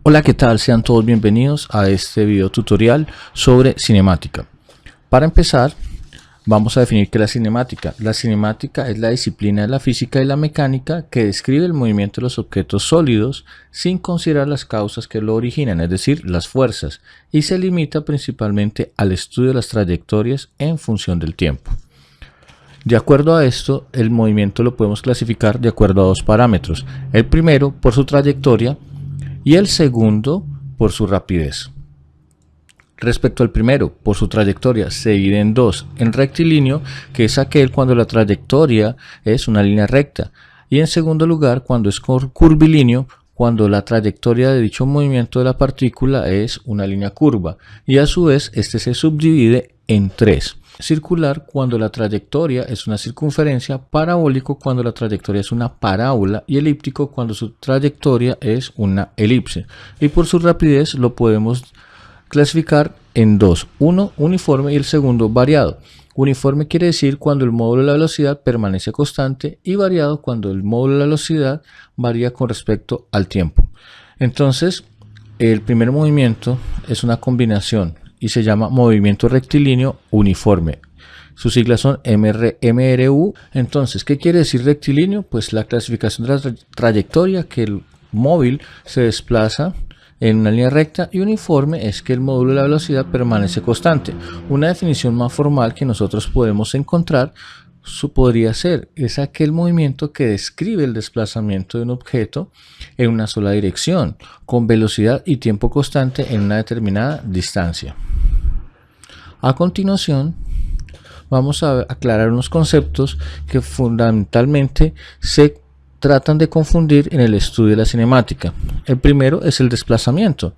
Hola, ¿qué tal? Sean todos bienvenidos a este video tutorial sobre cinemática. Para empezar, vamos a definir qué es la cinemática. La cinemática es la disciplina de la física y la mecánica que describe el movimiento de los objetos sólidos sin considerar las causas que lo originan, es decir, las fuerzas, y se limita principalmente al estudio de las trayectorias en función del tiempo. De acuerdo a esto, el movimiento lo podemos clasificar de acuerdo a dos parámetros. El primero por su trayectoria y el segundo por su rapidez. Respecto al primero, por su trayectoria, se divide en dos: en rectilíneo, que es aquel cuando la trayectoria es una línea recta, y en segundo lugar, cuando es curvilíneo, cuando la trayectoria de dicho movimiento de la partícula es una línea curva, y a su vez este se subdivide en tres: circular, cuando la trayectoria es una circunferencia; parabólico, cuando la trayectoria es una parábola; y elíptico, cuando su trayectoria es una elipse. Y por su rapidez lo podemos clasificar en dos: uno uniforme y el segundo variado. Uniforme quiere decir cuando el módulo de la velocidad permanece constante, y variado cuando el módulo de la velocidad varía con respecto al tiempo. Entonces, el primer movimiento es una combinación y se llama movimiento rectilíneo uniforme. Sus siglas son MRU. Entonces, ¿qué quiere decir rectilíneo? Pues la clasificación de la trayectoria, que el móvil se desplaza en una línea recta, y uniforme es que el módulo de la velocidad permanece constante. Una definición más formal que nosotros podemos encontrar podría ser: es aquel movimiento que describe el desplazamiento de un objeto en una sola dirección, con velocidad y tiempo constante en una determinada distancia. A continuación, vamos a aclarar unos conceptos que fundamentalmente se tratan de confundir en el estudio de la cinemática. El primero es el desplazamiento.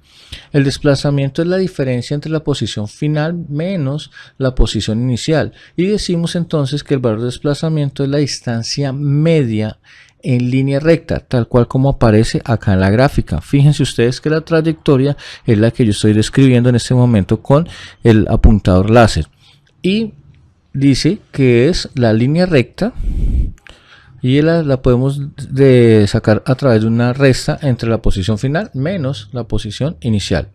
El desplazamiento es la diferencia entre la posición final menos la posición inicial, y decimos entonces que el valor de desplazamiento es la distancia media en línea recta, tal cual como aparece acá en la gráfica. Fíjense ustedes que la trayectoria es la que yo estoy describiendo en este momento con el apuntador láser, y dice que es la línea recta, y la podemos sacar a través de una resta entre la posición final menos la posición inicial.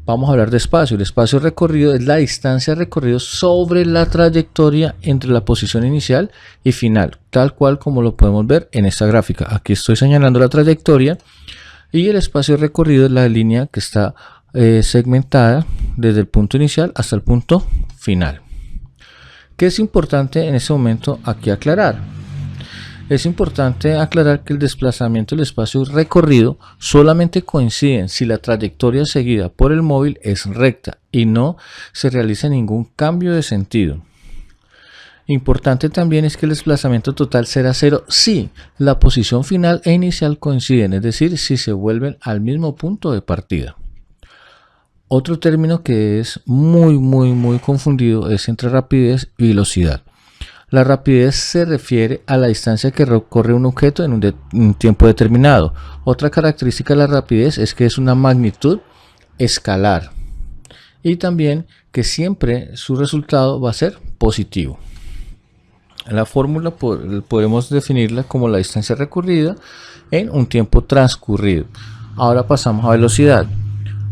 Vamos a hablar de espacio. El espacio recorrido es la distancia recorrida sobre la trayectoria entre la posición inicial y final, tal cual como lo podemos ver en esta gráfica. Aquí estoy señalando la trayectoria, y el espacio recorrido es la línea que está segmentada desde el punto inicial hasta el punto final. ¿Qué es importante en este momento aquí aclarar? Es importante aclarar que el desplazamiento del espacio recorrido solamente coinciden si la trayectoria seguida por el móvil es recta y no se realiza ningún cambio de sentido. Importante también es que el desplazamiento total será cero si la posición final e inicial coinciden, es decir, si se vuelven al mismo punto de partida. Otro término que es muy confundido es entre rapidez y velocidad. La rapidez se refiere a la distancia que recorre un objeto en un tiempo determinado. Otra característica de la rapidez es que es una magnitud escalar, y también que siempre su resultado va a ser positivo. La fórmula podemos definirla como la distancia recorrida en un tiempo transcurrido. Ahora pasamos a velocidad.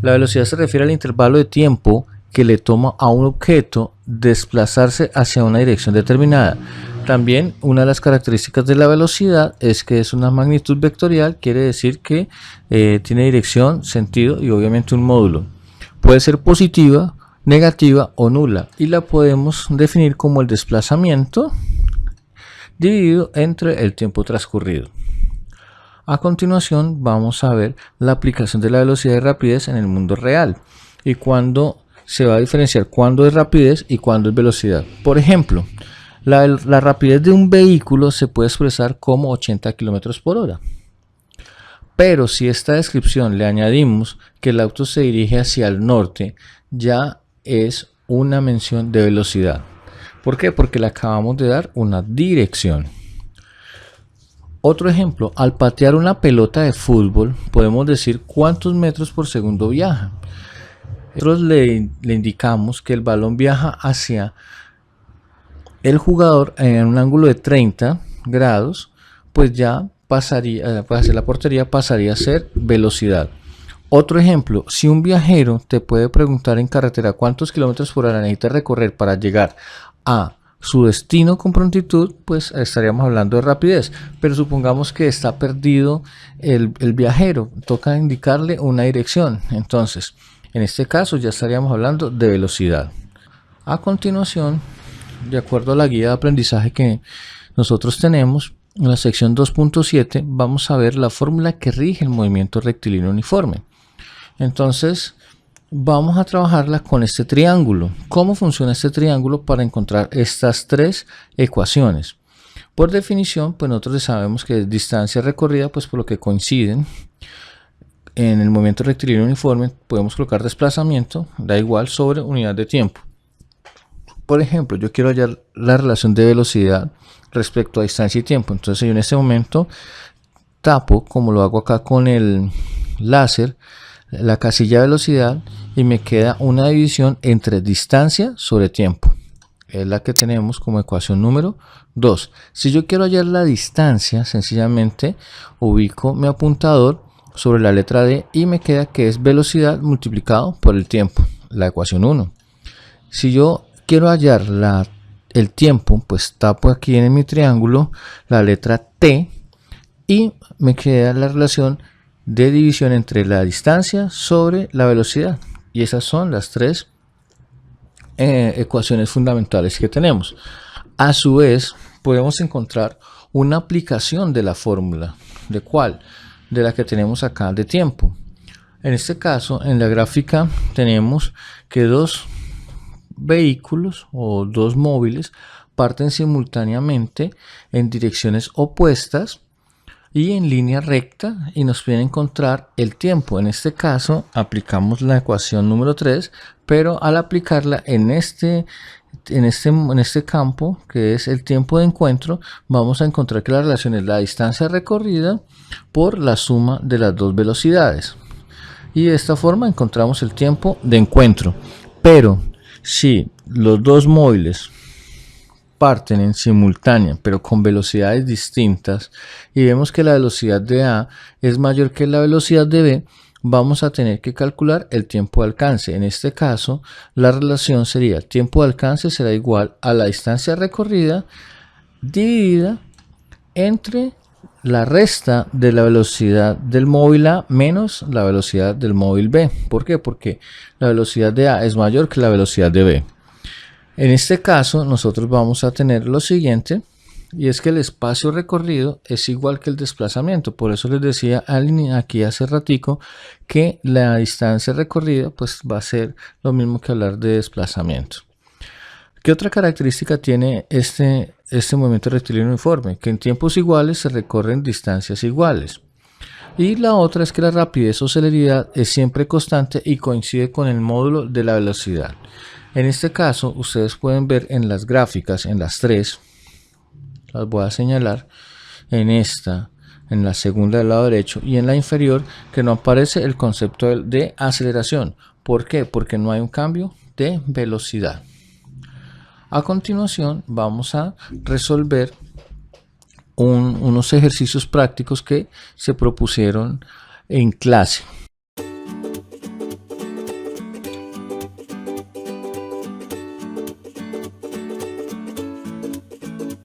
La velocidad se refiere al intervalo de tiempo que le toma a un objeto desplazarse hacia una dirección determinada. También una de las características de la velocidad es que es una magnitud vectorial, quiere decir que tiene dirección, sentido y obviamente un módulo. Puede ser positiva, negativa o nula, y la podemos definir como el desplazamiento dividido entre el tiempo transcurrido. A continuación vamos a ver la aplicación de la velocidad y rapidez en el mundo real, y cuándo se va a diferenciar cuándo es rapidez y cuándo es velocidad. Por ejemplo, la rapidez de un vehículo se puede expresar como 80 km por hora. Pero si a esta descripción le añadimos que el auto se dirige hacia el norte, ya es una mención de velocidad. ¿Por qué? Porque le acabamos de dar una dirección. Otro ejemplo: al patear una pelota de fútbol podemos decir cuántos metros por segundo viaja. Nosotros le indicamos que el balón viaja hacia el jugador en un ángulo de 30 grados, pues ya pasaría, hacia la portería pasaría a ser velocidad. Otro ejemplo, si un viajero te puede preguntar en carretera cuántos kilómetros por hora necesita recorrer para llegar a su destino con prontitud, pues estaríamos hablando de rapidez. Pero supongamos que está perdido el viajero, toca indicarle una dirección. Entonces, en este caso ya estaríamos hablando de velocidad. A continuación, de acuerdo a la guía de aprendizaje que nosotros tenemos, en la sección 2.7 vamos a ver la fórmula que rige el movimiento rectilíneo uniforme. Entonces vamos a trabajarla con este triángulo. ¿Cómo funciona este triángulo para encontrar estas tres ecuaciones? Por definición, pues nosotros sabemos que es distancia recorrida, pues por lo que coinciden. En el movimiento rectilíneo uniforme podemos colocar desplazamiento, da igual, sobre unidad de tiempo. Por ejemplo, yo quiero hallar la relación de velocidad respecto a distancia y tiempo. Entonces yo en este momento tapo, como lo hago acá con el láser, la casilla de velocidad y me queda una división entre distancia sobre tiempo. Es la que tenemos como ecuación número 2. Si yo quiero hallar la distancia, sencillamente ubico mi apuntador sobre la letra D y me queda que es velocidad multiplicado por el tiempo, la ecuación 1. Si yo quiero hallar el tiempo, pues tapo aquí en mi triángulo la letra T y me queda la relación de división entre la distancia sobre la velocidad. Y esas son las tres ecuaciones fundamentales que tenemos. A su vez, podemos encontrar una aplicación de la fórmula. ¿De cuál? De la que tenemos acá de tiempo. En este caso, en la gráfica tenemos que dos vehículos o dos móviles parten simultáneamente en direcciones opuestas y en línea recta y nos piden encontrar el tiempo. En este caso aplicamos la ecuación número 3, pero al aplicarla en este campo, que es el tiempo de encuentro, vamos a encontrar que la relación es la distancia recorrida por la suma de las dos velocidades. Y de esta forma encontramos el tiempo de encuentro. Pero si los dos móviles parten en simultánea pero con velocidades distintas y vemos que la velocidad de A es mayor que la velocidad de B, vamos a tener que calcular el tiempo de alcance. En este caso la relación sería tiempo de alcance será igual a la distancia recorrida dividida entre la resta de la velocidad del móvil A menos la velocidad del móvil B. ¿Por qué? Porque la velocidad de A es mayor que la velocidad de B. En este caso nosotros vamos a tener lo siguiente, y es que el espacio recorrido es igual que el desplazamiento. Por eso les decía aquí hace ratico que la distancia recorrida pues va a ser lo mismo que hablar de desplazamiento. ¿Qué otra característica tiene este movimiento rectilíneo uniforme? Que en tiempos iguales se recorren distancias iguales. Y la otra es que la rapidez o celeridad es siempre constante y coincide con el módulo de la velocidad. En este caso, ustedes pueden ver en las gráficas, en las tres, las voy a señalar, en esta, en la segunda del lado derecho y en la inferior, que no aparece el concepto de aceleración. ¿Por qué? Porque no hay un cambio de velocidad. A continuación, vamos a resolver unos ejercicios prácticos que se propusieron en clase.